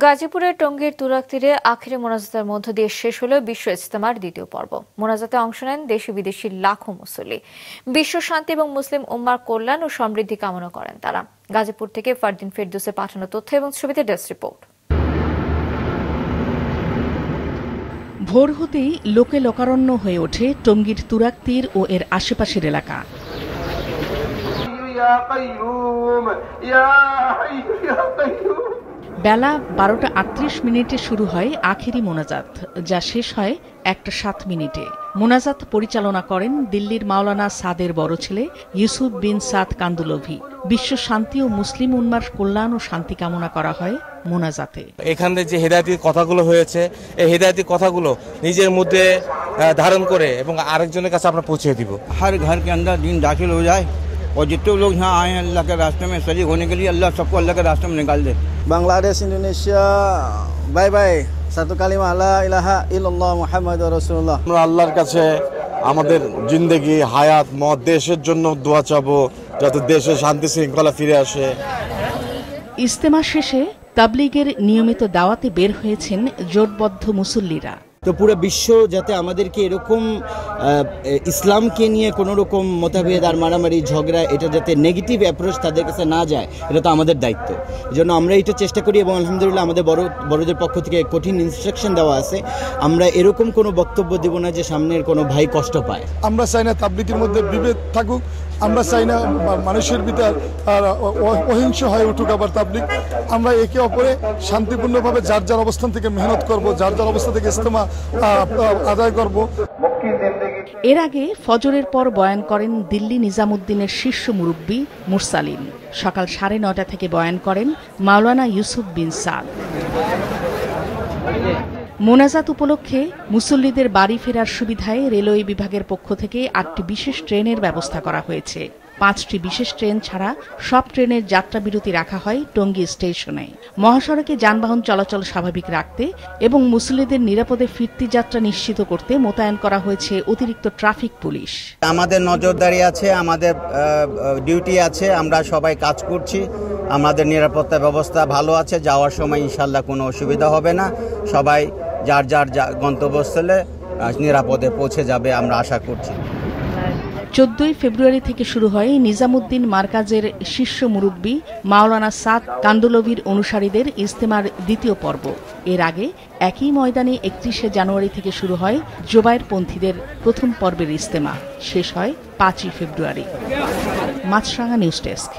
গাজীপুরের টঙ্গীর তুরাগ তীরে আখেরি মোনাজাতের মধ্য দিয়ে শেষ হলো বিশ্ব ইজতেমার দ্বিতীয় পর্ব। মোনাজাতে অংশ নেন দেশি বিদেশি লাখো মুসল্লি। বিশ্ব শান্তি এবং মুসলিম উম্মার কল্যাণ ও সমৃদ্ধি কামনা করেন তারা। গাজীপুর থেকে ফারদিন ফেরদৌসের পাঠানো তথ্য এবং ছবিতে ডেস্ক রিপোর্ট। ভোর হতেই লোকে লোকারণ্য হয়ে ওঠে টঙ্গীর তুরাগ তীর ও এর আশেপাশের এলাকা। বেলা 12:38 শুরু হয় আখেরি মোনাজাত, যা শেষ হয় 1:07। মোনাজাত পরিচালনা করেন দিল্লির মাওলানা সাদের বড় ছেলে ইউসুফ বিন সাদ কান্দুলভি। বিশ্ব শান্তি ও মুসলিম উম্মার কল্যাণ ও শান্তি কামনা করা হয় মোনাজাতে। এখানে যে হেদায়েতি কথাগুলো হয়েছে, এই হেদায়েতি কথাগুলো নিজের মধ্যে ধারণ করে এবং আরেকজনের কাছে আমরা পৌঁছে দিব। हर घर के अंदर दीन दाखिल हो जाए और जितने लोग यहाँ आए हैं अल्लाह के रास्ते में शरीक होने के लिए, अल्लाह सबको अल्लाह के रास्ते में निकाल दे। बांग्लादेश इंडोनेशिया बाय बाय, সাতু কালিমা লা ইলাহা ইল্লাল্লাহ মুহাম্মাদুর রাসূলুল্লাহ। আমরা আল্লাহর কাছে আমাদের জিন্দেগি হায়াত মত দেশের জন্য দোয়া চাবো, যাতে দেশে শান্তি শৃঙ্খলা ফিরে আসে। ইজতেমা শেষে তাবলীগের নিয়মিত দাওয়াতে বের হয়েছেন জোটবদ্ধ মুসল্লিরা। তো পুরো বিশ্ব যাতে আমাদেরকে এরকম ইসলামকে নিয়ে কোনো রকম মতভেদ আর মারামারি ঝগড়া, এটা যাতে নেগেটিভ অ্যাপ্রোচ তাদের কাছে না যায়, এটা তো আমাদের দায়িত্ব। এই জন্য আমরা এটা চেষ্টা করি এবং আলহামদুলিল্লাহ আমাদের বড়দের পক্ষ থেকে কঠিন ইনস্ট্রাকশন দেওয়া আছে। আমরা এরকম কোনো বক্তব্য দেব না যে সামনের কোনো ভাই কষ্ট পায়। আমরা চাই না তাবলীগের মধ্যে বিভেদ থাকুক, আমরা চাই না মানুষের ভিতর অহিংস হয়ে উঠুক আবার তাবলীগ। আমরা একে অপরে শান্তিপূর্ণভাবে যার যার অবস্থান থেকে মেহনত করব, যার যার অবস্থা থেকে ইজতেমা আদায় করব। এর আগে ফজরের পর বয়ান করেন দিল্লি নিজামুদ্দিনের শীর্ষ মুরব্বী মুরসালিন। সকাল 9:30 থেকে বয়ান করেন মাওলানা ইউসুফ বিন সাদ। মোনাজাত উপলক্ষে মুসল্লিদের বাড়ি ফেরার সুবিধায় রেলওয়ে বিভাগের পক্ষ থেকে 8টি বিশেষ ট্রেনের ব্যবস্থা করা হয়েছে। 5টি বিশেষ ট্রেন ছাড়া সব ট্রেনের যাত্রা বিরতি রাখা হয় টঙ্গী স্টেশনে। মহাসড়কে যানবাহন চলাচল স্বাভাবিক রাখতে এবং মুসল্লিদের নিরাপদে ফিরতি যাত্রা নিশ্চিত করতে মোতায়েন করা হয়েছে অতিরিক্ত ট্রাফিক পুলিশ। আমাদের নজরদারি আছে, আমাদের ডিউটি আছে, আমরা সবাই কাজ করছি। আমাদের নিরাপত্তা ব্যবস্থা ভালো আছে, যাওয়ার সময় ইনশাল্লাহ কোনো অসুবিধা হবে না। সবাই যার যার গন্তব্যস্থলে নিরাপদে পৌঁছে যাবে আমরা আশা করছি। 14 ফেব্রুয়ারি থেকে শুরু হয় নিজামুদ্দিন মার্কাজের শীর্ষ মুরব্বী মাওলানা সাদ কান্দুলভির অনুসারীদের ইজতেমার দ্বিতীয় পর্ব। এর আগে একই ময়দানে 31 জানুয়ারি থেকে শুরু হয় জোবায়েরপন্থীদের প্রথম পর্বের ইজতেমা, শেষ হয় 5 ফেব্রুয়ারি। মাছরাঙা নিউজ ডেস্ক।